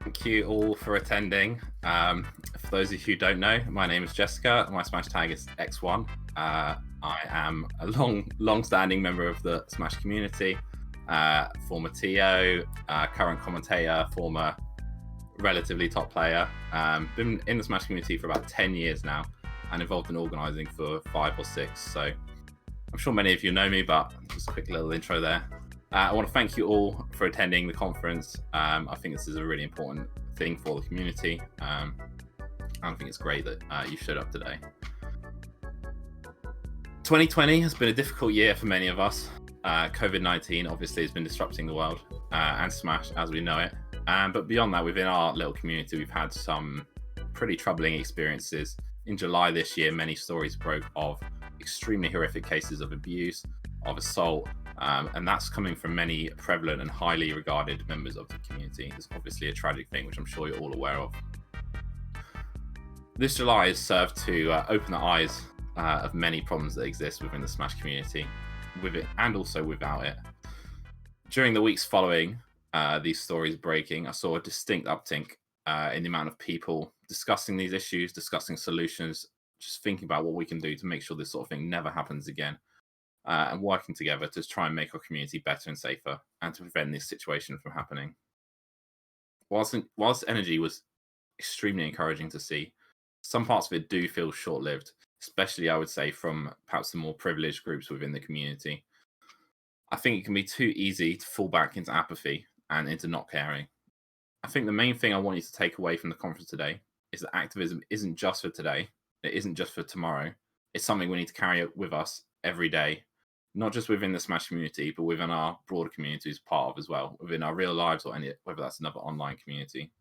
Thank you all for attending. For those of you who don't know, my name is Jessica. My Smash tag is X1. I am a long-standing member of the Smash community, former TO, current commentator, former relatively top player. Been in the Smash community for about 10 years now and involved in organising for 5 or 6. So I'm sure many of you know me, but just a quick little intro there. I want to thank you all for attending the conference. I think this is a really important thing for the community. I think it's great that you showed up today. 2020 has been a difficult year for many of us. COVID-19 obviously has been disrupting the world and Smash as we know it. But beyond that, within our little community, we've had some pretty troubling experiences. In July this year, many stories broke of extremely horrific cases of abuse, of assault, and that's coming from many prevalent and highly regarded members of the community. It's obviously a tragic thing, which I'm sure you're all aware of. This July has served to open the eyes of many problems that exist within the Smash community, with it and also without it. During the weeks following these stories breaking, I saw a distinct uptick in the amount of people discussing these issues, discussing solutions, just thinking about what we can do to make sure this sort of thing never happens again. And working together to try and make our community better and safer and to prevent this situation from happening. Whilst energy was extremely encouraging to see, some parts of it do feel short-lived, especially, I would say, from perhaps the more privileged groups within the community. I think it can be too easy to fall back into apathy and into not caring. I think the main thing I want you to take away from the conference today is that activism isn't just for today, it isn't just for tomorrow. It's something we need to carry with us every day, not just within the Smash community, but within our broader community as part of as well, within our real lives or whether that's another online community.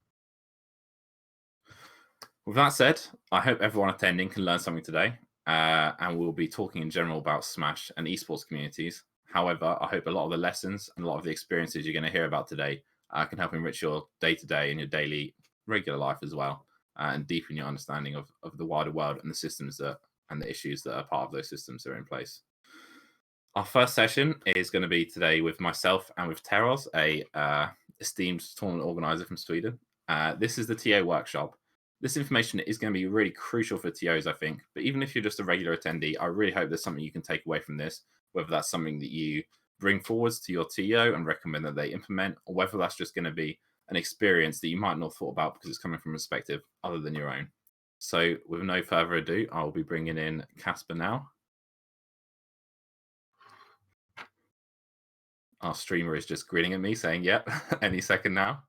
With that said, I hope everyone attending can learn something today, and we'll be talking in general about Smash and esports communities. However, I hope a lot of the lessons and a lot of the experiences you're going to hear about today can help enrich your day-to-day and your daily regular life as well, and deepen your understanding of the wider world and the systems and the issues that are part of those systems that are in place. Our first session is going to be today with myself and with Teroz, a esteemed tournament organizer from Sweden. This is the TO workshop. This information is going to be really crucial for TOs, I think. But even if you're just a regular attendee, I really hope there's something you can take away from this, whether that's something that you bring forwards to your TO and recommend that they implement, or whether that's just going to be an experience that you might not have thought about because it's coming from a perspective other than your own. So with no further ado, I'll be bringing in Casper now. Our streamer is just grinning at me saying, yep, any second now.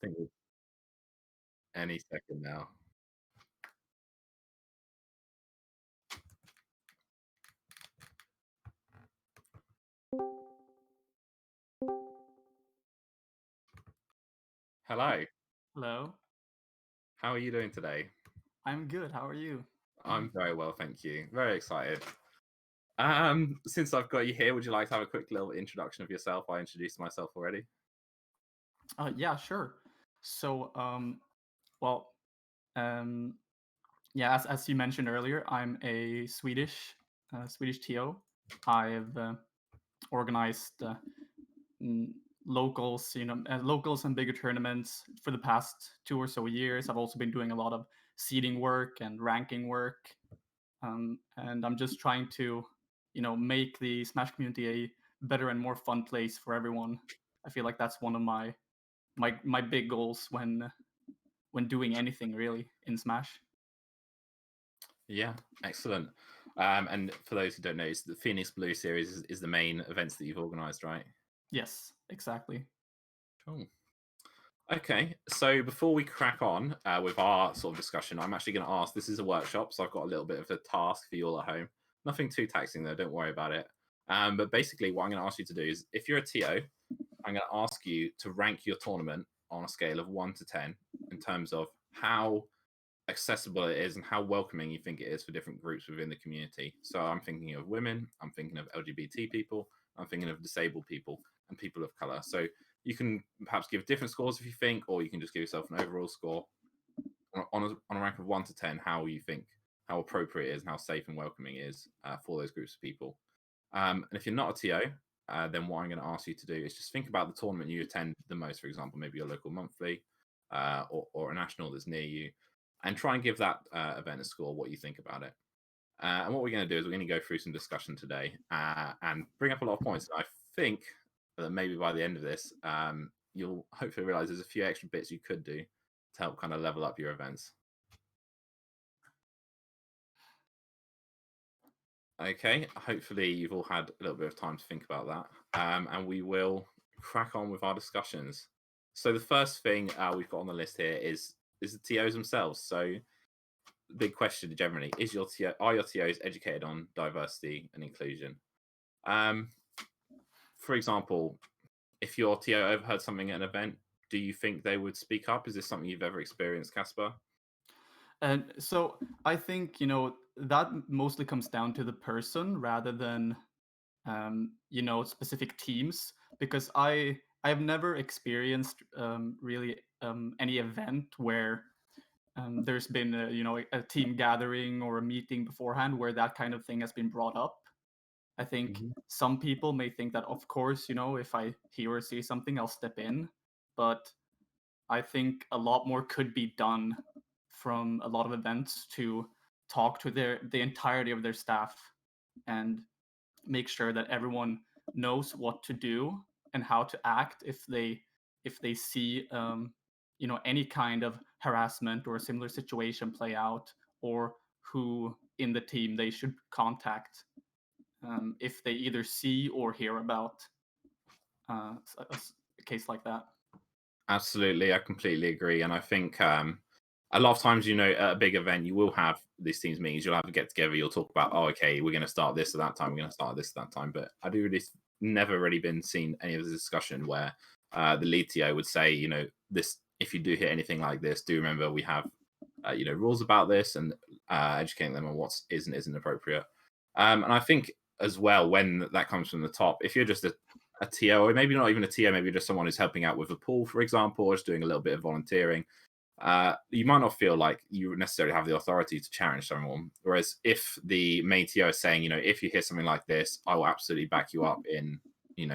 I think any second now. Hello. Hello. How are you doing today? I'm good. How are you? I'm very well, thank you. Very excited. Since I've got you here, would you like to have a quick little introduction of yourself? I introduced myself already. Yeah, sure. So, well, um, yeah, as you mentioned earlier, I'm a Swedish TO. I've organized locals, locals and bigger tournaments for the past 2 or so years. I've also been doing a lot of seeding work and ranking work, and I'm just trying to, make the Smash community a better and more fun place for everyone. I feel like that's one of my big goals when doing anything really in Smash. Yeah, excellent. And for those who don't know, the Phoenix Blue series is the main events that you've organized, right? Yes, exactly. Cool. Okay, so before we crack on with our sort of discussion, I'm actually going to ask, this is a workshop, so I've got a little bit of a task for you all at home. Nothing too taxing though, don't worry about it. But basically what I'm going to ask you to do is, if you're a TO, I'm going to ask you to rank your tournament on a scale of 1 to 10 in terms of how accessible it is and how welcoming you think it is for different groups within the community. So I'm thinking of women, I'm thinking of LGBT people, I'm thinking of disabled people and people of color. So you can perhaps give different scores if you think, or you can just give yourself an overall score on a rank of 1 to 10, how you think how appropriate it is and how safe and welcoming it is for those groups of people. And if you're not a TO, then what I'm going to ask you to do is just think about the tournament you attend the most, for example, maybe your local monthly or a national that's near you, and try and give that event a score, what you think about it. And what we're going to do is we're going to go through some discussion today and bring up a lot of points. I think that maybe by the end of this, you'll hopefully realize there's a few extra bits you could do to help kind of level up your events. Okay, hopefully you've all had a little bit of time to think about that, and we will crack on with our discussions. So the first thing we've got on the list here is the TOs themselves. So the big question generally is are your TOs educated on diversity and inclusion? For example, if your TO overheard something at an event, do you think they would speak up? Is this something you've ever experienced, Casper? And so I think, that mostly comes down to the person rather than, specific teams, because I've never experienced really any event where there's been a team gathering or a meeting beforehand where that kind of thing has been brought up. I think Mhm. some people may think that, of course, if I hear or see something, I'll step in. But I think a lot more could be done from a lot of events to talk to the entirety of their staff and make sure that everyone knows what to do and how to act if they see any kind of harassment or a similar situation play out, or who in the team they should contact if they either see or hear about a case like that. Absolutely, I completely agree, and I think a lot of times, at a big event, you will have these teams meetings. You'll have to get together. You'll talk about, oh, okay, we're going to start this at that time. We're going to start this at that time. But I do really never really been seen any of the discussion where the lead TO would say, this. If you do hit anything like this, do remember we have, rules about this, and educating them on what is and isn't appropriate. And I think as well, when that comes from the top, if you're just a TO, or maybe not even a TO, maybe just someone who's helping out with a pool, for example, or just doing a little bit of volunteering, you might not feel like you necessarily have the authority to challenge someone. Whereas if the main TO is saying, if you hear something like this, I will absolutely back you up in,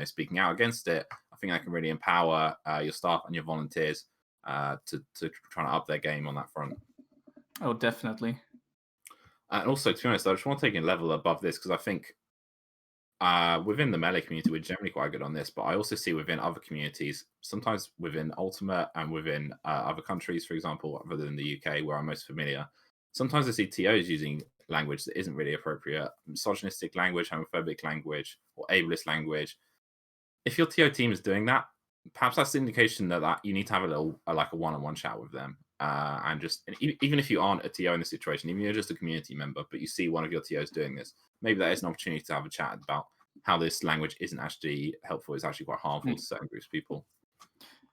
speaking out against it. I think that can really empower your staff and your volunteers to try to up their game on that front. Oh, definitely. And also, to be honest, I just want to take a level above this because I think within the melee community, we're generally quite good on this, but I also see within other communities, sometimes within Ultimate and within other countries, for example, other than the UK, where I'm most familiar, sometimes I see TOs using language that isn't really appropriate, misogynistic language, homophobic language, or ableist language. If your TO team is doing that, perhaps that's the indication that you need to have like a one-on-one chat with them. And even if you aren't a TO in the situation, even if you're just a community member, but you see one of your TOs doing this, maybe that is an opportunity to have a chat about how this language isn't actually helpful. It's actually quite harmful to certain groups of people.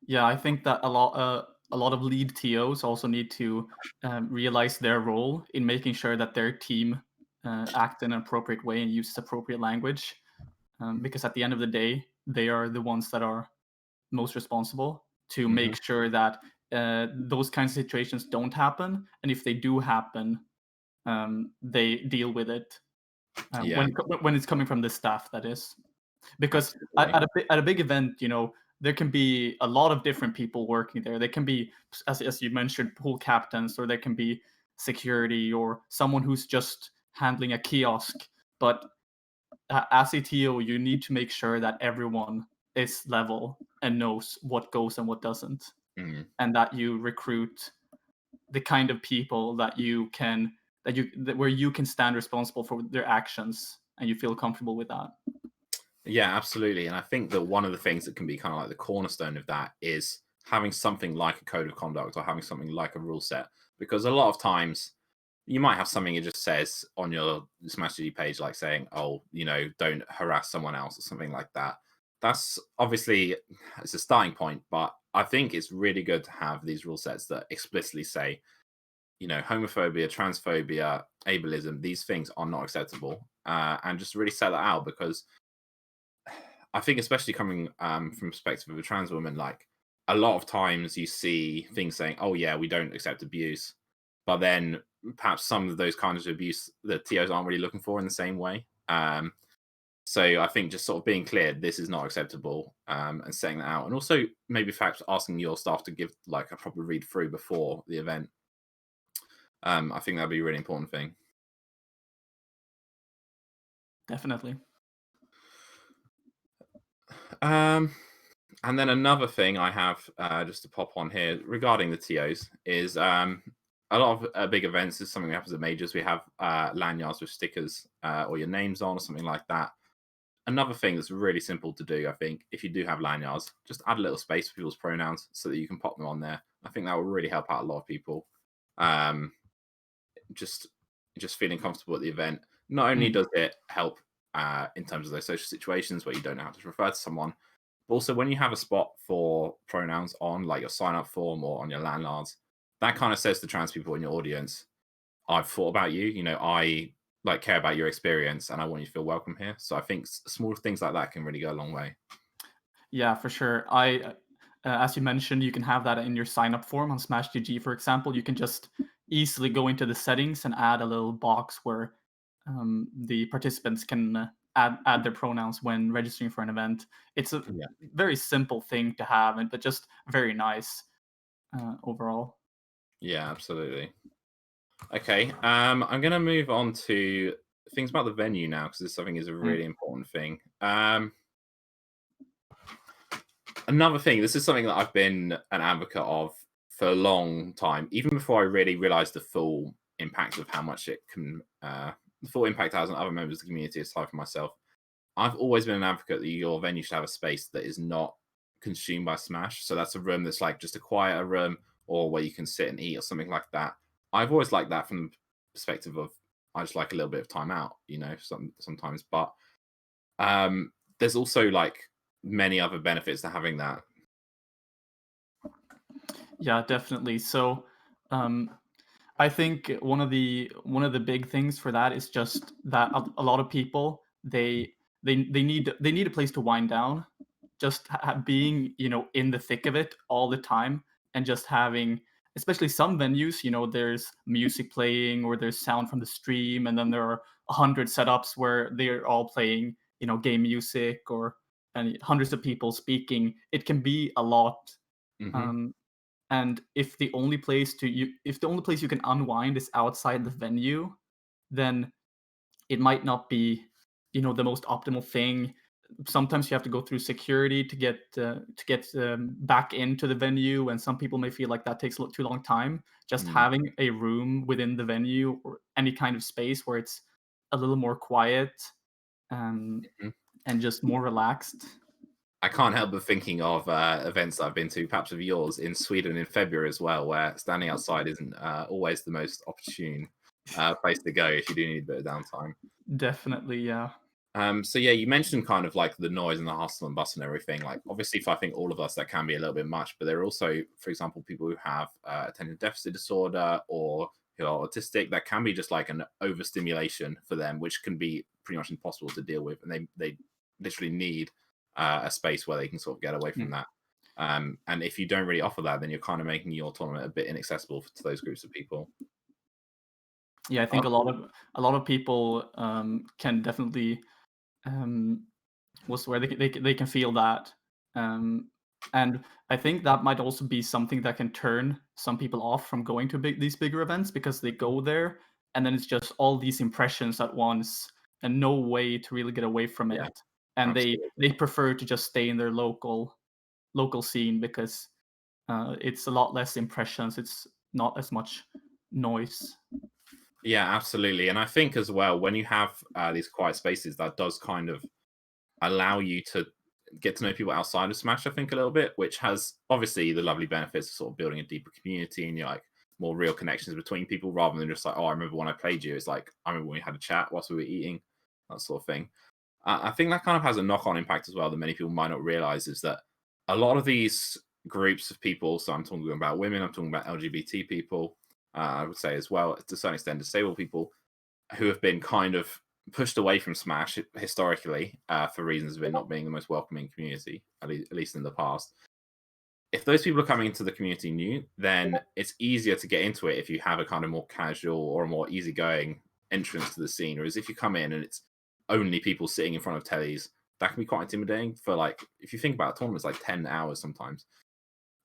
Yeah, I think that a lot of lead TOs also need to realize their role in making sure that their team act in an appropriate way and uses appropriate language, because at the end of the day, they are the ones that are most responsible to Hmm. make sure that those kinds of situations don't happen, and if they do happen, they deal with it Yeah, when it's coming from the staff. That is. Because absolutely. at a big event, there can be a lot of different people working there. They can be, as you mentioned, pool captains, or there can be security, or someone who's just handling a kiosk. But as a TO, you need to make sure that everyone is level and knows what goes and what doesn't, Mm. and that you recruit the kind of people where you can stand responsible for their actions, and you feel comfortable with that. Yeah, absolutely. And I think that one of the things that can be kind of like the cornerstone of that is having something like a code of conduct or having something like a rule set. Because a lot of times you might have something it just says on your Smash GG page, like saying, oh, don't harass someone else or something like that. That's obviously it's a starting point, but I think it's really good to have these rule sets that explicitly say, homophobia, transphobia, ableism, these things are not acceptable. And just really set that out because I think especially coming from perspective of a trans woman, like a lot of times you see things saying, "Oh yeah, we don't accept abuse," but then perhaps some of those kinds of abuse the TOs aren't really looking for in the same way. So I think just sort of being clear, this is not acceptable, and setting that out, and also maybe perhaps asking your staff to give like a proper read through before the event. I think that'd be a really important thing. Definitely. Um, and then another thing I have just to pop on here regarding the TOs is a lot of big events is something that happens at majors. We have lanyards with stickers or your names on or something like that. Another thing that's really simple to do, I think, if you do have lanyards, just add a little space for people's pronouns so that you can pop them on there. I think that will really help out a lot of people. Um, just just feeling comfortable at the event. Not only Mm. does it help in terms of those social situations where you don't know how to refer to someone, but also when you have a spot for pronouns on, like your sign up form or on your lanyards, that kind of says to trans people in your audience, I've thought about you. You know, I like care about your experience, and I want you to feel welcome here. So I think small things like that can really go a long way. Yeah, for sure. As you mentioned, you can have that in your sign up form on Smash GG, for example. You can just easily go into the settings and add a little box where the participants can add their pronouns when registering for an event. It's a Yeah. very simple thing to have, but just very nice overall. Yeah, absolutely. Okay, I'm going to move on to things about the venue now because this I think is a Mm, really important thing. Another thing, this is something that I've been an advocate of for a long time, even before I really realized the full impact of how much it can, the full impact it has on other members of the community aside from myself. I've always been an advocate that your venue should have a space that is not consumed by Smash. So that's a room that's like just a quieter room or where you can sit and eat or something like that. I've always liked that from the perspective of I just like a little bit of time out, you know, sometimes. But there's also like many other benefits to having that. yeah, definitely. So um, I think one of the big things for that is just that a lot of people they need a place to wind down. Just being in the thick of it all the time, and just having, especially some venues, there's music playing or there's sound from the stream, and then there are 100 setups where they're all playing game music, or and hundreds of people speaking. It can be a lot. Hmm. um, and if the only place you can unwind is outside the venue, then it might not be the most optimal thing. Sometimes you have to go through security to get back into the venue, and some people may feel like that takes too long time. Just Mm. having a room within the venue or any kind of space where it's a little more quiet, um, Mhm. and just more relaxed. I can't help but thinking of events that I've been to, perhaps of yours in Sweden in February as well, where standing outside isn't always the most opportune place to go if you do need a bit of downtime. Definitely, yeah. So yeah, you mentioned kind of like the noise and the hustle and bustle and everything. Like obviously, for I think all of us, that can be a little bit much. But there are also, for example, people who have attention deficit disorder or who are autistic. That can be just like an overstimulation for them, which can be pretty much impossible to deal with, and they literally need a space where they can sort of get away from Mm. that. And if you don't really offer that, then you're kind of making your tournament a bit inaccessible to those groups of people. Yeah, I think a lot of people can definitely, um, was where they can feel that. Um, and I think that might also be something that can turn some people off from going to these bigger events, because they go there and then it's just all these impressions at once and no way to really get away from Yeah, it. And they absolutely. prefer to just stay in their local scene, because it's a lot less impressions. It's not as much noise. Yeah, absolutely. And I think as well, when you have these quiet spaces, that does kind of allow you to get to know people outside of Smash, I think, a little bit, which has obviously the lovely benefits of sort of building a deeper community and you're like more real connections between people rather than just like, oh, I remember when I played you. It's like, I remember when we had a chat whilst we were eating, that sort of thing. I think that kind of has a knock on impact as well that many people might not realize is that a lot of these groups of people, so I'm talking about women, I'm talking about LGBT people, I would say as well, to a certain extent, disabled people, who have been kind of pushed away from Smash historically for reasons of it not being the most welcoming community, at least in the past. if those people are coming into the community new, then it's easier to get into it if you have a kind of more casual or a more easygoing entrance to the scene. Whereas if you come in and it's only people sitting in front of tellies, that can be quite intimidating. For like, if you think about it, tournaments like 10 hours sometimes.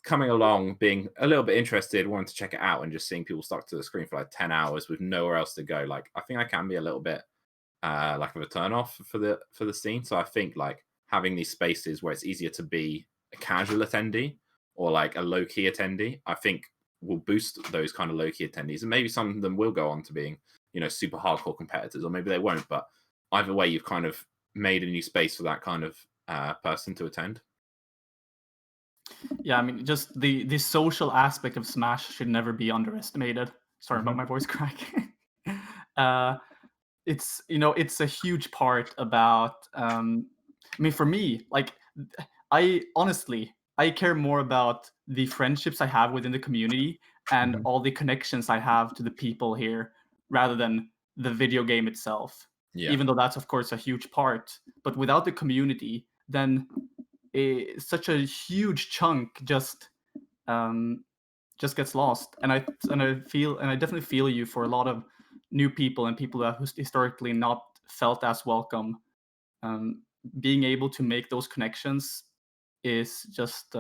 Coming along, being a little bit interested, wanting to check it out, and just seeing people stuck to the screen for like 10 hours with nowhere else to go, like I think that can be a little bit like of a turn off for the scene. So I think like having these spaces where it's easier to be a casual attendee or like a low key attendee, I think will boost those kind of low key attendees, and maybe some of them will go on to being super hardcore competitors, or maybe they won't. But either way, you've kind of made a new space for that kind of person to attend. Yeah, I mean, just the social aspect of Smash should never be underestimated. Sorry about my voice cracking. It's a huge part about. I mean, for me, like, I honestly I care more about the friendships I have within the community and Mhm. all the connections I have to the people here, rather than the video game itself. Yeah. Even though that's of course a huge part, but without the community, then such a huge chunk um, just gets lost. And I definitely feel you for a lot of new people and people that who's historically not felt as welcome. Um, Being able to make those connections is just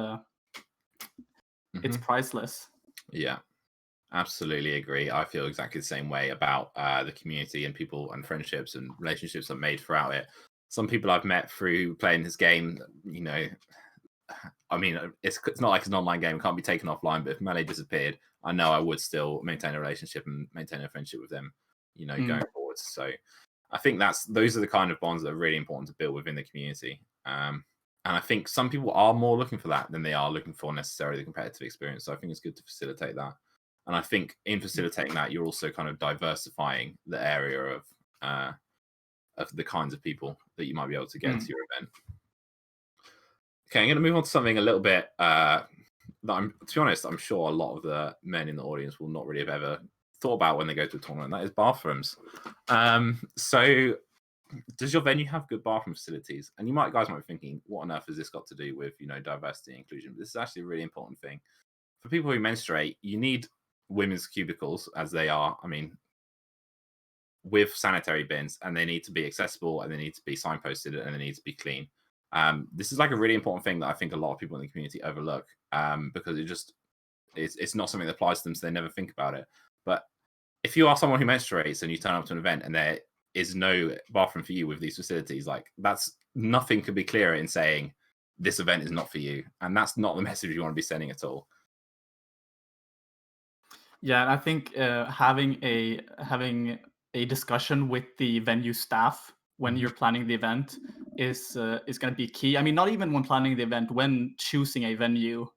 it's Hmm. priceless. Yeah. Absolutely agree. I feel exactly the same way about the community and people and friendships and relationships I've made throughout it. Some people I've met through playing this game, I mean, it's not like it's an online game; it can't be taken offline. But if Melee disappeared, I know I would still maintain a relationship and maintain a friendship with them, Mm. going forwards. So I think those are the kind of bonds that are really important to build within the community. And I think some people are more looking for that than they are looking for necessarily the competitive experience. So I think it's good to facilitate that. And I think in facilitating that, you're also kind of diversifying the area of the kinds of people that you might be able to get into Mm. your event. Okay, I'm going to move on to something a little bit that to be honest, I'm sure a lot of the men in the audience will not really have ever thought about when they go to a tournament. That is bathrooms. So does your venue have good bathroom facilities? And guys might be thinking, what on earth has this got to do with diversity and inclusion? But this is actually a really important thing. For people who menstruate, you need women's cubicles as they are. I mean, with sanitary bins, and they need to be accessible, and they need to be signposted, and they need to be clean. This is like a really important thing that I think a lot of people in the community overlook, because it's not something that applies to them, so they never think about it. But if you are someone who menstruates and you turn up to an event and there is no bathroom for you with these facilities, like that's nothing could be clearer in saying this event is not for you, and that's not the message you want to be sending at all. Yeah, and I think having a discussion with the venue staff when Mhm. you're planning the event is going to be key. I mean, not even when planning the event, when choosing a venue,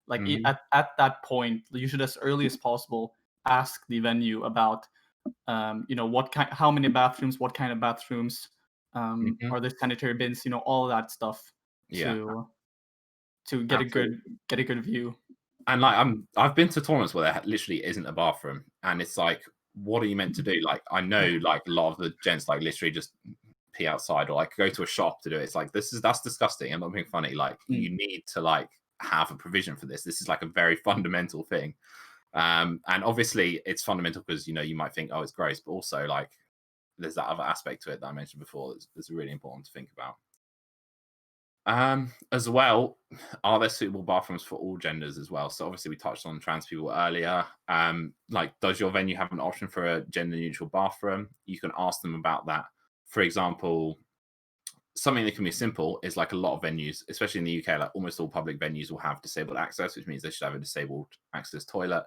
like Mhm. at that point, you should as early as possible ask the venue about how many bathrooms, what kind of bathrooms, Mhm. are there sanitary bins, all of that stuff Yeah, to get a absolutely. good view. And like I've been to tournaments where there literally isn't a bathroom, and it's like, what are you meant to do? Like I know like a lot of the gents like literally just pee outside or like go to a shop to do it. It's like that's disgusting. I'm not being funny. Like Mm. you need to like have a provision for this. This is like a very fundamental thing. And obviously it's fundamental because you might think, oh, it's gross, but also like there's that other aspect to it that I mentioned before that's really important to think about. As well, are there suitable bathrooms for all genders as well? So obviously we touched on trans people earlier. Like, does your venue have an option for a gender neutral bathroom? You can ask them about that. For example, something that can be simple is like a lot of venues, especially in the UK, like almost all public venues will have disabled access, which means they should have a disabled access toilet.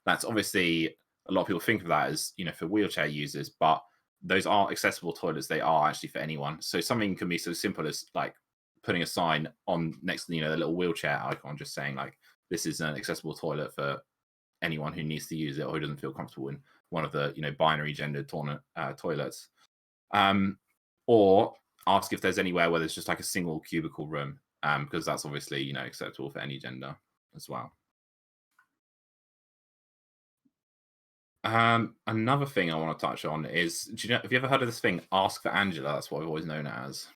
That's obviously a lot of people think of that as for wheelchair users, but those aren't accessible toilets. They are actually for anyone. So something can be so simple as like putting a sign on next to the little wheelchair icon, just saying like this is an accessible toilet for anyone who needs to use it or who doesn't feel comfortable in one of the binary gendered toilets. Or ask if there's anywhere where there's just like a single cubicle room, because that's obviously acceptable for any gender as well. Another thing I want to touch on is, have you ever heard of this thing? Ask for Angela. That's what I've always known it as.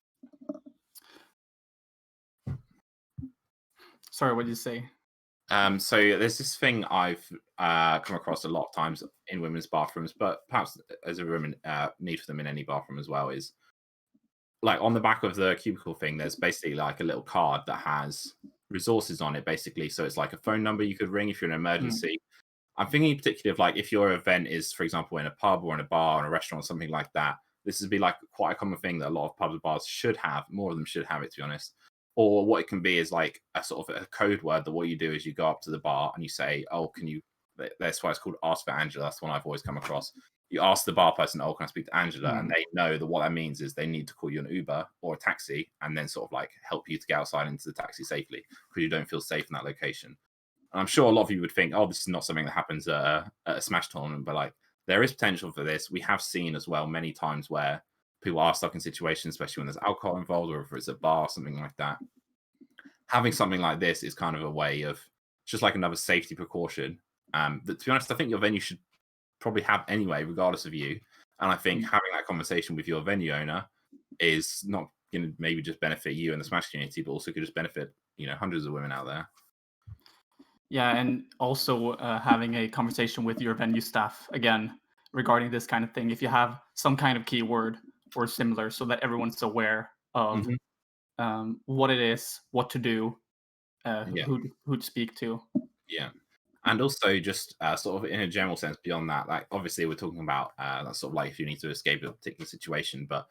Sorry, what did you say? So there's this thing I've come across a lot of times in women's bathrooms, but perhaps as a woman need for them in any bathroom as well, is like on the back of the cubicle thing, there's basically like a little card that has resources on it, basically. So it's like a phone number you could ring if you're in an Mm, emergency. I'm thinking particularly of like if your event is, for example, in a pub or in a bar or a restaurant or something like that. This would be like quite a common thing that a lot of pubs and bars should have. More of them should have it, to be honest. Or what it can be is like a sort of a code word that what you do is you go up to the bar and you say, "Oh, can you?" That's why it's called "Ask for Angela." That's one I've always come across. You ask the bar person, "Oh, can I speak to Angela?" And mm. they know that what that means is they need to call you an Uber or a taxi, and then sort of like help you to get outside into the taxi safely because you don't feel safe in that location. And I'm sure a lot of you would think, oh, this is not something that happens at a Smash tournament, but like there is potential for this. We have seen as well many times where people are stuck in situations, especially when there's alcohol involved or if it's a bar, something like that. Having something like this is kind of a way of just like another safety precaution. That, to be honest, I think your venue should probably have anyway, regardless of you. And I think Mm. having that conversation with your venue owner is not going to maybe just benefit you and the Smash community, but also could just benefit hundreds of women out there. Yeah, and also having a conversation with your venue staff again regarding this kind of thing. If you have some kind of keyword or similar, so that everyone's aware of Mhm. what it is, what to do, Yeah. who to speak to. Yeah. And also just sort of in a general sense beyond that, like obviously we're talking about that sort of like if you need to escape a particular situation, but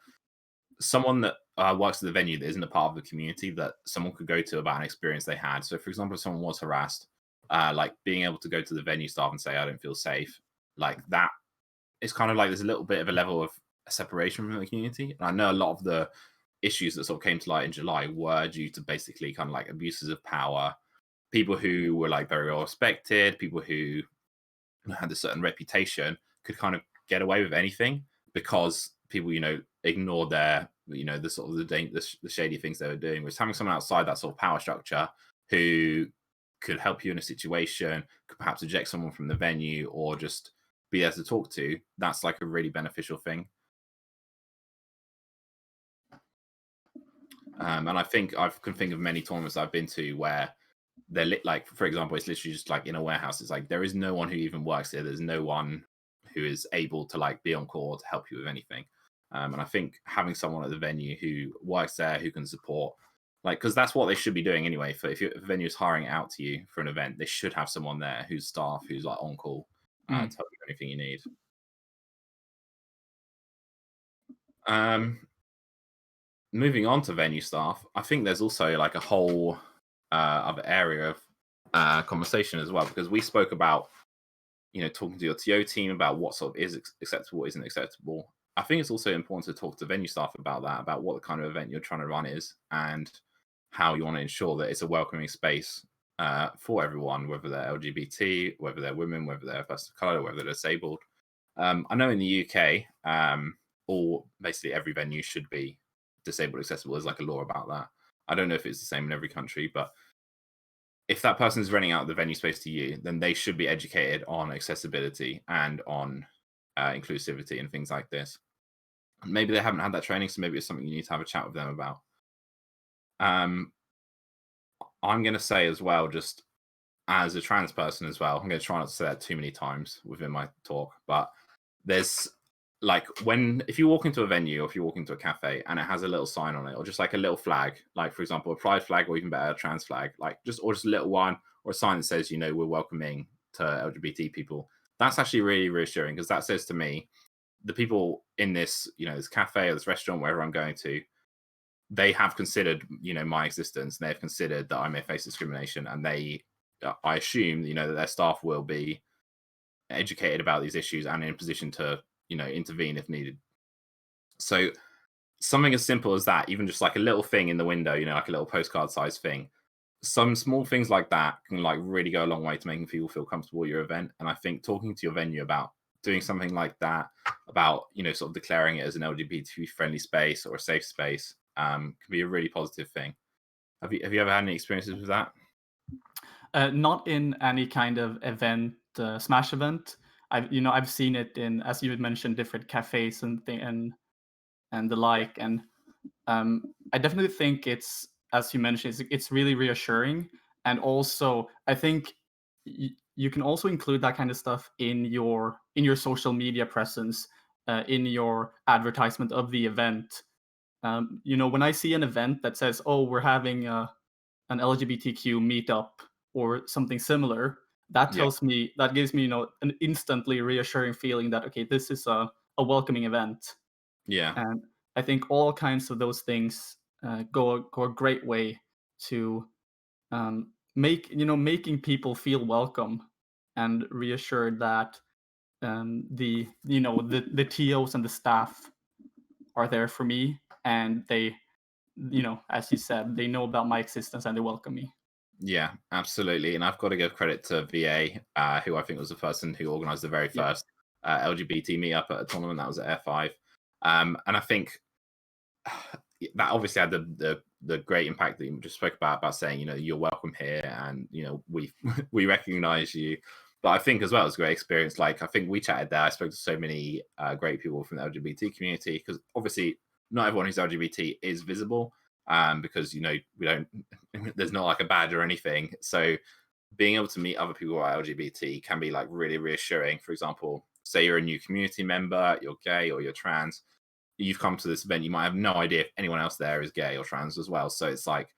someone that works at the venue that isn't a part of the community that someone could go to about an experience they had. So for example, if someone was harassed, like being able to go to the venue staff and say, I don't feel safe, like that, it's kind of like there's a little bit of a level of separation from the community. And I know a lot of the issues that sort of came to light in July were due to basically kind of like abuses of power, people who were like very well respected, people who had a certain reputation could kind of get away with anything because people, ignored their, the sort of the shady things they were doing. Was having someone outside that sort of power structure who could help you in a situation, could perhaps eject someone from the venue or just be there to talk to. That's like a really beneficial thing. And I think I can think of many tournaments I've been to where they're like, for example, it's literally just like in a warehouse. It's like there is no one who even works there. There's no one who is able to like be on call to help you with anything. And I think having someone at the venue who works there who can support, like, because that's what they should be doing anyway. For if a venue is hiring out to you for an event, they should have someone there who's staff who's like on call to Mm. help you with anything you need. Um, Moving on to venue staff, I think there's also like a whole other area of conversation as well because we spoke about talking to your TO team about what sort of is acceptable, what isn't acceptable. I think it's also important to talk to venue staff about that, about what the kind of event you're trying to run is, and how you want to ensure that it's a welcoming space for everyone, whether they're LGBT, whether they're women, whether they're a person of color, whether they're disabled. I know in the UK, all basically every venue should be disabled accessible. There's like a law about that. I don't know if it's the same in every country, but if that person is renting out the venue space to you, then they should be educated on accessibility and on inclusivity and things like this. Maybe they haven't had that training, so maybe it's something you need to have a chat with them about. Um, I'm going to say as well, just as a trans person as well, I'm going to try not to say that too many times within my talk, but there's like when if you walk into a venue or if you walk into a cafe and it has a little sign on it or just like a little flag, like for example a pride flag or even better a trans flag, like just a little one or a sign that says we're welcoming to LGBT people, that's actually really reassuring because that says to me the people in this this cafe or this restaurant wherever I'm going to, they have considered my existence and they've considered that I may face discrimination and they I assume that their staff will be educated about these issues and in a position to intervene if needed. So something as simple as that, even just like a little thing in the window, like a little postcard size thing, some small things like that can like really go a long way to making people feel comfortable at your event. And I think talking to your venue about doing something like that, about sort of declaring it as an LGBT friendly space or a safe space, can be a really positive thing. Have you ever had any experiences with that? Not in any kind of event, Smash event. I've seen it in, as you had mentioned, different cafes and the like. And I definitely think it's, as you mentioned, it's really reassuring. And also, I think you can also include that kind of stuff in your social media presence, in your advertisement of the event. When I see an event that says, "Oh, we're having an LGBTQ meetup" or something similar, Yeah. that gives me, an instantly reassuring feeling that, okay, this is a welcoming event. Yeah. And I think all kinds of those things go a great way to making people feel welcome and reassured that the TOs and the staff are there for me, and they, as you said, they know about my existence and they welcome me. Yeah, absolutely. And I've got to give credit to VA, who I think was the person who organized the very Yeah, first LGBT meetup at a tournament that was at F5. And I think that obviously had the great impact that you just spoke about saying, you're welcome here, and we we recognize you. But I think as well it's a great experience. Like, I think we chatted there. I spoke to so many great people from the LGBT community, because obviously not everyone who's LGBT is visible, because we don't there's not like a badge or anything. So being able to meet other people who are LGBT can be like really reassuring. For example, say you're a new community member, you're gay or you're trans, you've come to this event, you might have no idea if anyone else there is gay or trans as well. So it's like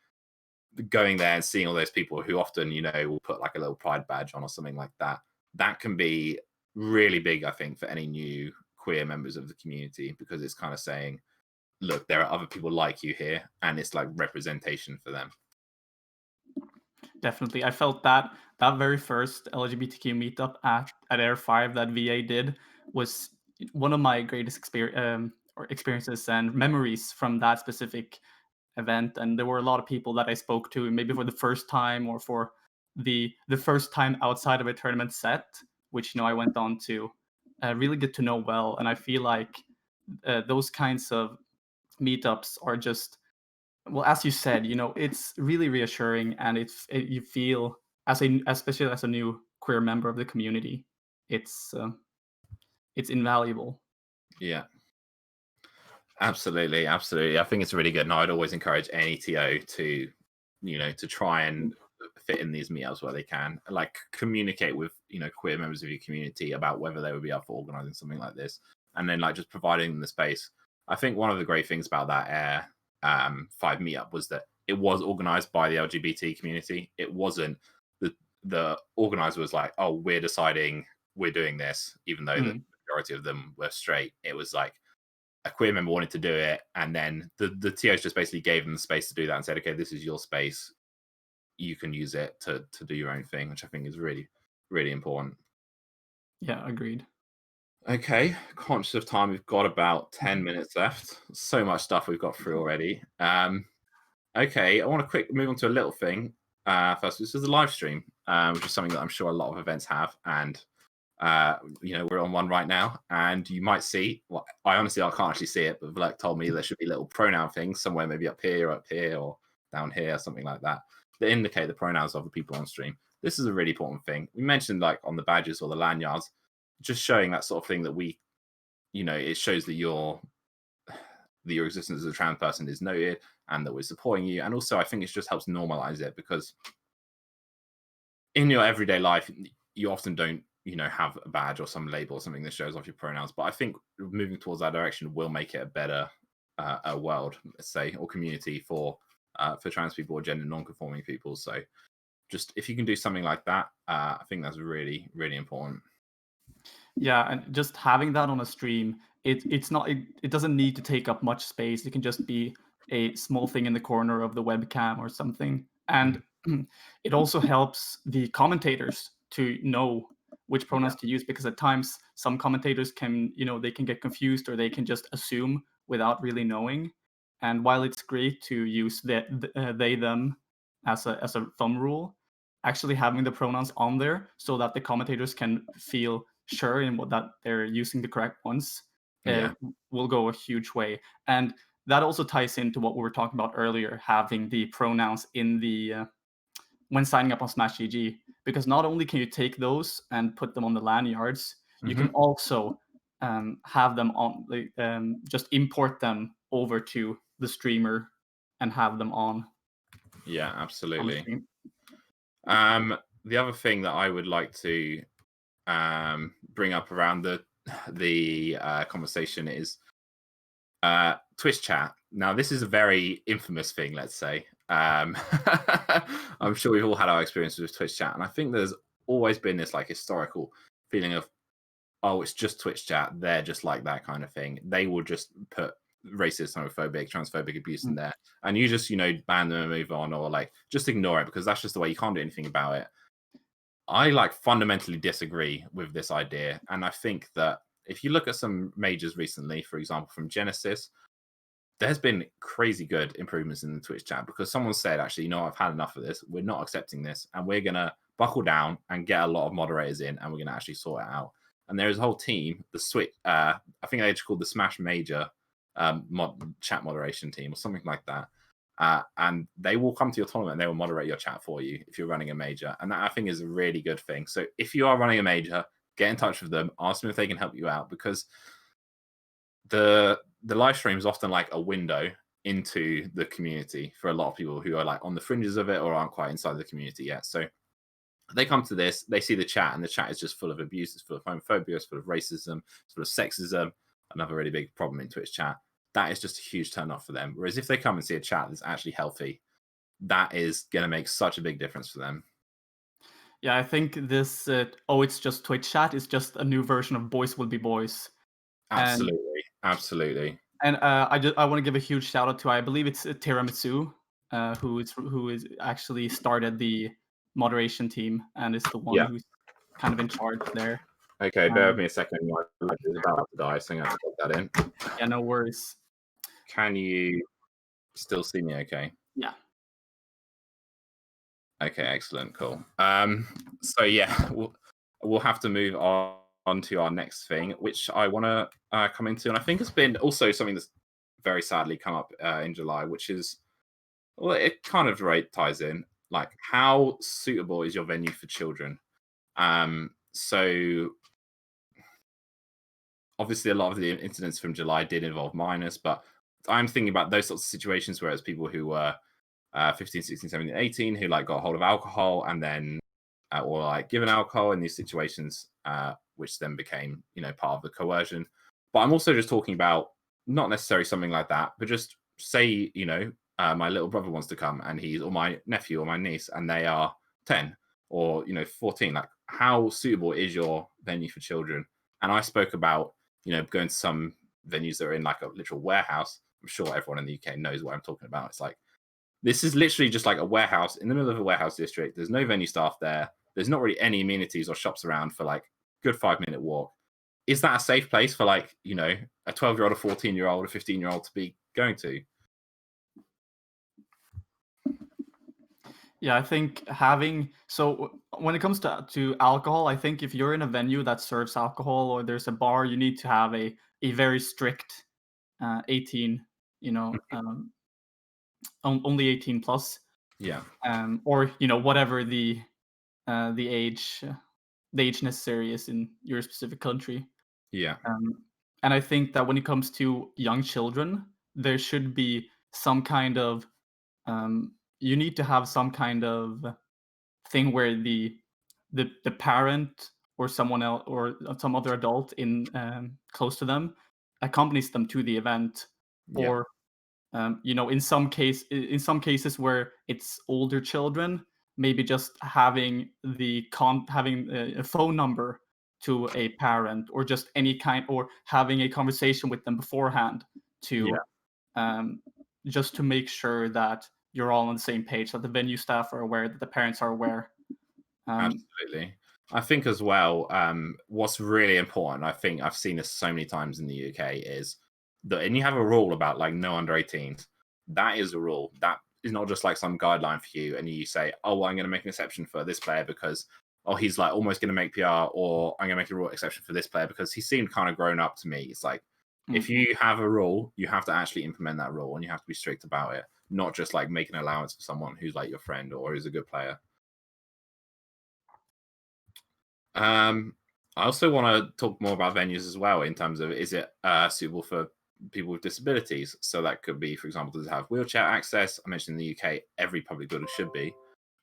going there and seeing all those people who often, will put like a little pride badge on or something like that. That can be really big, I think, for any new queer members of the community, because it's kind of saying, look, there are other people like you here, and it's like representation for them. definitely. I felt that very first LGBTQ meetup at Air 5 that VA did was one of my greatest experiences and memories from that specific event. And there were a lot of people that I spoke to, maybe for the first time or for the first time outside of a tournament set, which I went on to really get to know well. And I feel like those kinds of meetups are just, well, as you said, it's really reassuring, and you feel, especially as a new queer member of the community, it's it's invaluable. Yeah. Absolutely, absolutely. I think it's really good, and I'd always encourage any TO to, to try and fit in these meetups where they can, like communicate with queer members of your community about whether they would be up for organizing something like this, and then like just providing them the space. I think one of the great things about that Air 5 meetup was that it was organized by the LGBT community. It wasn't the organizer was like, oh, we're deciding we're doing this, even though the Mm. majority of them were straight. It was like a queer member wanted to do it, and then the TOs just basically gave them the space to do that and said, okay, this is your space, you can use it to do your own thing, which I think is really, really important. Yeah, agreed. Okay, conscious of time, we've got about 10 minutes left. So much stuff we've got through already. Okay, I want to quick move on to a little thing first. This is the live stream, which is something that I'm sure a lot of events have, and we're on one right now, and you might see, well, I can't actually see it, but Vlek told me there should be little pronoun things somewhere, maybe up here, or down here, something like that, that indicate the pronouns of the people on stream. This is a really important thing. We mentioned like on the badges or the lanyards, just showing that sort of thing that it shows that your existence as a trans person is noted, and that we're supporting you. And also, I think it just helps normalize it, because in your everyday life, you often don't, have a badge or some label or something that shows off your pronouns. But I think moving towards that direction will make it a better a world, let's say, or community for trans people or gender non-conforming people. So just if you can do something like that, I think that's really, really important. Yeah, and just having that on a stream, it doesn't need to take up much space. It can just be a small thing in the corner of the webcam or something. And Mhm. it also helps the commentators to know which Yeah, pronouns to use, because at times some commentators can, they can get confused, or they can just assume without really knowing. And while it's great to use they them as a thumb rule, actually having the pronouns on there so that the commentators can feel sure in what that they're using the correct ones uh, yeah, will go a huge way. And that also ties into what we were talking about earlier, having the pronouns in the when signing up on Smash GG, because not only can you take those and put them on the lanyards, you can hmm also have them on, like, just import them over to the streamer and have them on yeah, the absolutely. stream. The other thing that I would like to bring up around the conversation is Twitch chat. Now, this is a very infamous thing, let's say. I'm sure we've all had our experiences with Twitch chat, and I think there's always been this like historical feeling of, oh, it's just Twitch chat. They're just like that kind of thing. They will just put racist, homophobic, transphobic abuse in there, and you just ban them and move on, or like just ignore it because that's just the way. You can't do anything about it. I like fundamentally disagree with this idea, and I think that if you look at some majors recently, for example, from Genesis, there's been crazy good improvements in the Twitch chat because someone said, actually, I've had enough of this. We're not accepting this, and we're gonna buckle down and get a lot of moderators in, and we're gonna actually sort it out. And there is a whole team, the Switch, I think they just called the Smash Major chat moderation team or something like that. And they will come to your tournament and they will moderate your chat for you if you're running a major. And that I think is a really good thing. So if you are running a major, get in touch with them, ask them if they can help you out, because the live stream is often like a window into the community for a lot of people who are like on the fringes of it or aren't quite inside the community yet. So they come to this, they see the chat, and the chat is just full of abuse, it's full of homophobia, it's full of racism, it's full of sexism, another really big problem in Twitch chat. That is just a huge turn off for them. Whereas if they come and see a chat that's actually healthy, that is going to make such a big difference for them. Yeah, I think this it's just Twitch chat is just a new version of Boys Will Be Boys. Absolutely, absolutely. And I want to give a huge shout out to, I believe it's Tiramisu, who is actually started the moderation team and is the one who's kind of in charge there. Okay, bear with me a second. My light is about to die, so I'm going to plug that in. Yeah, no worries. Can you still see me okay? Yeah. Okay, excellent, cool. So yeah, we'll have to move on to our next thing, which I want to come into, and I think it's been also something that's very sadly come up in July, which is, well, it kind of ties in, like, how suitable is your venue for children? So obviously a lot of the incidents from July did involve minors, but I'm thinking about those sorts of situations where it's people who were 15, 16, 17, 18 who like got hold of alcohol and then or like given alcohol in these situations, which then became part of the coercion. But I'm also just talking about not necessarily something like that, but just say my little brother wants to come and or my nephew or my niece and they are 10 or 14. Like, how suitable is your venue for children? And I spoke about going to some venues that are in like a literal warehouse. I'm sure everyone in the UK knows what I'm talking about. It's like, this is literally just like a warehouse in the middle of a warehouse district. There's no venue staff there. There's not really any amenities or shops around for like good 5-minute walk. Is that a safe place for like, a 12-year-old, a 14-year-old, a 15-year-old to be going to? Yeah, I think so when it comes to alcohol, I think if you're in a venue that serves alcohol or there's a bar, you need to have a very strict 18, only 18 plus. Yeah. Or whatever the age necessary is in your specific country. Yeah. And I think that when it comes to young children, there should be some kind of you need to have some kind of thing where the parent or someone else or some other adult in close to them accompanies them to the event, Yeah. or in some cases where it's older children, maybe just having having a phone number to a parent or just any kind, or having a conversation with them beforehand to just to make sure that you're all on the same page, that the venue staff are aware, that the parents are aware. Absolutely. I think as well, what's really important, I think I've seen this so many times in the UK, is that, and you have a rule about like no under 18s. That is a rule. That is not just like some guideline for you, and you say, oh, well, I'm going to make an exception for this player because, oh, he's like almost going to make PR, or I'm going to make a rule exception for this player because he seemed kind of grown up to me. It's like, if you have a rule, you have to actually implement that rule, and you have to be strict about it, not just like make an allowance for someone who's like your friend or who's a good player. I also want to talk more about venues as well, in terms of, is it suitable for people with disabilities? So that could be, for example, to have wheelchair access. I mentioned in the UK, every public building should be.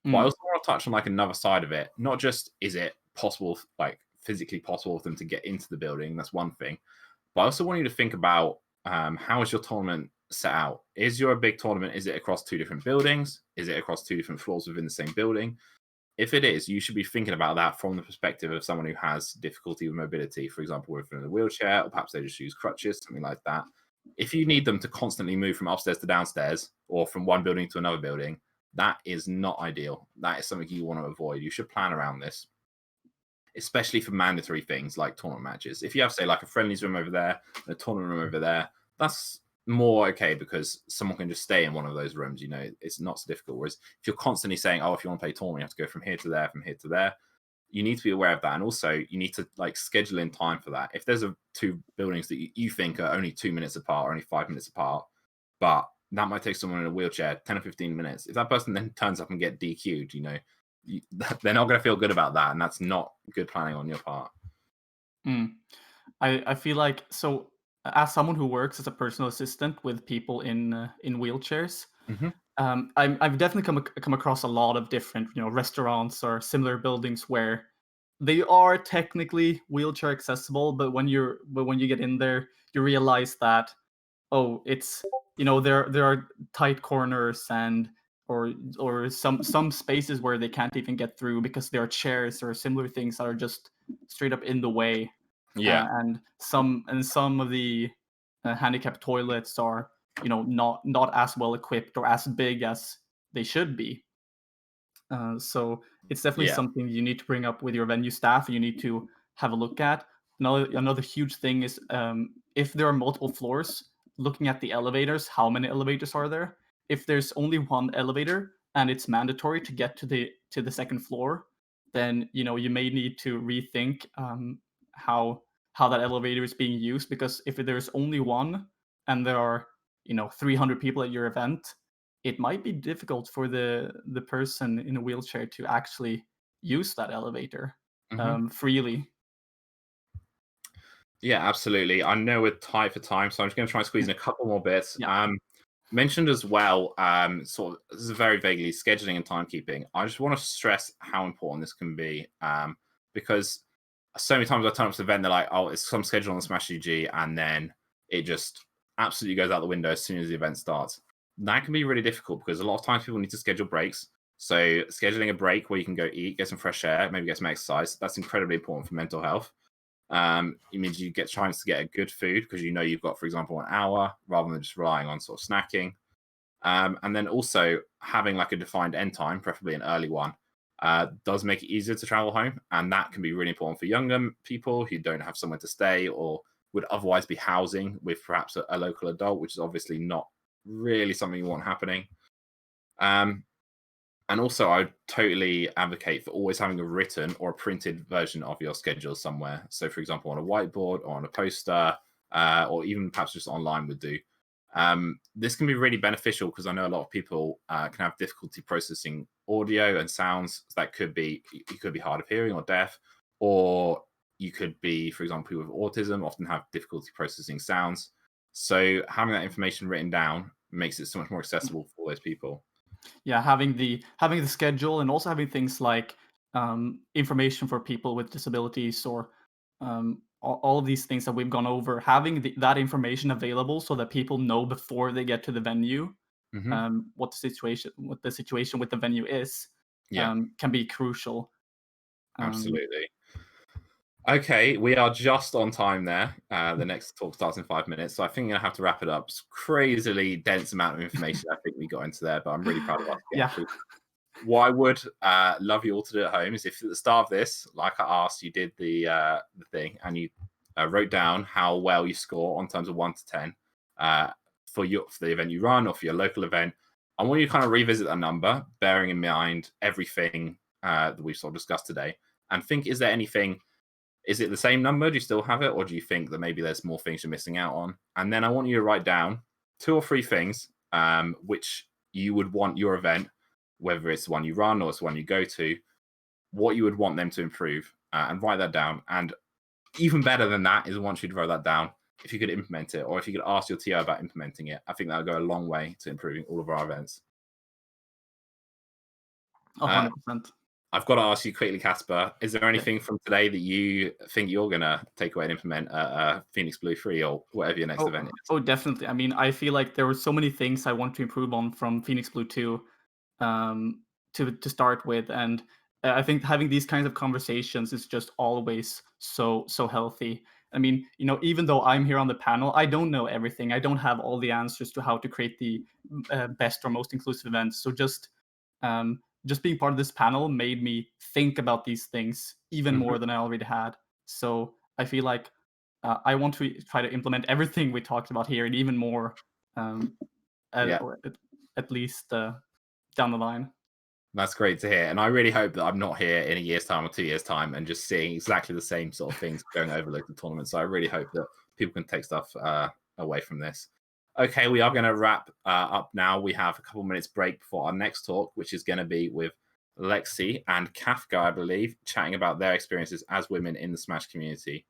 But I also want touch on like another side of it. Not just is it possible, like physically possible for them to get into the building. That's one thing. But I also want you to think about how is your tournament set out? Is your big tournament, is it across 2 different buildings? Is it across 2 different floors within the same building? If it is, you should be thinking about that from the perspective of someone who has difficulty with mobility, for example, if they're in a wheelchair, or perhaps they just use crutches, something like that. If you need them to constantly move from upstairs to downstairs or from one building to another building, that is not ideal. That is something you want to avoid. You should plan around this, especially for mandatory things like tournament matches. If you have, say, like a friendlies room over there and a tournament room over there, that's more okay because someone can just stay in one of those rooms. You know, it's not so difficult. Whereas if you're constantly saying, oh, if you want to play tournament, you have to go from here to there, from here to there, you need to be aware of that. And also you need to like schedule in time for that. If there's 2 buildings that you think are only 2 minutes apart or only 5 minutes apart, but that might take someone in a wheelchair 10 or 15 minutes. If that person then turns up and get DQ'd, you know, they're not going to feel good about that. And that's not good planning on your part. I feel like, so as someone who works as a personal assistant with people in wheelchairs, I've definitely come across a lot of different, you know, restaurants or similar buildings where they are technically wheelchair accessible, but when you get in there, you realize that, oh, it's, you know, there are tight corners and or some spaces where they can't even get through because there are chairs or similar things that are just straight up in the way. Yeah. And some of the handicapped toilets are, you know, not as well equipped or as big as they should be. So it's definitely Yeah. something you need to bring up with your venue staff. You need to have a look at. Another huge thing is, if there are multiple floors, looking at the elevators. How many elevators are there? If there's only one elevator and it's mandatory to get to the second floor, then, you know, you may need to rethink how that elevator is being used. Because if there's only one and there are, you know, 300 people at your event, it might be difficult for the person in a wheelchair to actually use that elevator freely. Yeah, absolutely. I know we're tight for time, so I'm just going to try and squeeze in a couple more bits. Yeah. Mentioned as well, sort of, this is very vaguely scheduling and timekeeping. I just want to stress how important this can be, because so many times I turn up to the event, they're like, oh, it's some schedule on Smash UG, and then it just absolutely goes out the window as soon as the event starts. That can be really difficult because a lot of times people need to schedule breaks. So scheduling a break where you can go eat, get some fresh air, maybe get some exercise, that's incredibly important for mental health. It means you get chance to get a good food because you know you've got, for example, an hour rather than just relying on sort of snacking. And then also having like a defined end time, preferably an early one, does make it easier to travel home. And that can be really important for younger people who don't have somewhere to stay or would otherwise be housing with perhaps a local adult, which is obviously not really something you want happening. And also, I would totally advocate for always having a written or a printed version of your schedule somewhere. So, for example, on a whiteboard or on a poster, or even perhaps just online would do. This can be really beneficial because I know a lot of people can have difficulty processing audio and sounds. That could be, you could be hard of hearing or deaf, or you could be, for example, people with autism often have difficulty processing sounds. So having that information written down makes it so much more accessible for those people. Yeah, having the schedule, and also having things like information for people with disabilities, or all of these things that we've gone over, having that information available so that people know before they get to the venue what the situation with the venue is, Yeah, can be crucial. absolutely. Okay, we are just on time there. The next talk starts in 5 minutes, so I think I'm gonna have to wrap it up. It's crazily dense amount of information I think we got into there, but I'm really proud of us getting Yeah. through. What I would love you all to do at home is if at the start of this, like I asked, you did the thing and you wrote down how well you score on terms of 1 to 10 for the event you run or for your local event. I want you to kind of revisit that number, bearing in mind everything that we've sort of discussed today, and think: is there anything? Is it the same number? Do you still have it, or do you think that maybe there's more things you're missing out on? And then I want you to write down 2 or 3 things which you would want your event, whether it's the one you run or it's the one you go to, what you would want them to improve, and write that down. And even better than that is, once you'd write that down, if you could implement it, or if you could ask your TO about implementing it, I think that would go a long way to improving all of our events. Uh, 100%. I've got to ask you quickly, Casper, is there Yeah. anything from today that you think you're going to take away and implement at Phoenix Blue 3 or whatever your next event is? Oh, definitely. I mean, I feel like there were so many things I want to improve on from Phoenix Blue 2, um, to start with, and I think having these kinds of conversations is just always so healthy. I mean, even though I'm here on the panel, I don't know everything. I don't have all the answers to how to create the best or most inclusive events. So just being part of this panel made me think about these things even Mhm. more than I already had. So I feel like I want to try to implement everything we talked about here and even more, um, Yeah. or at least down the line. That's great to hear. And I really hope that I'm not here in a year's time or 2 years' time and just seeing exactly the same sort of things going over local tournaments. So I really hope that people can take stuff away from this. Okay, we are going to wrap up now. We have a couple minutes break before our next talk, which is going to be with Lexi and Kafka, I believe, chatting about their experiences as women in the Smash community.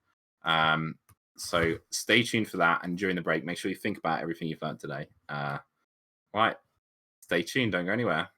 So stay tuned for that. And during the break, make sure you think about everything you've learned today. Right. Stay tuned. Don't go anywhere.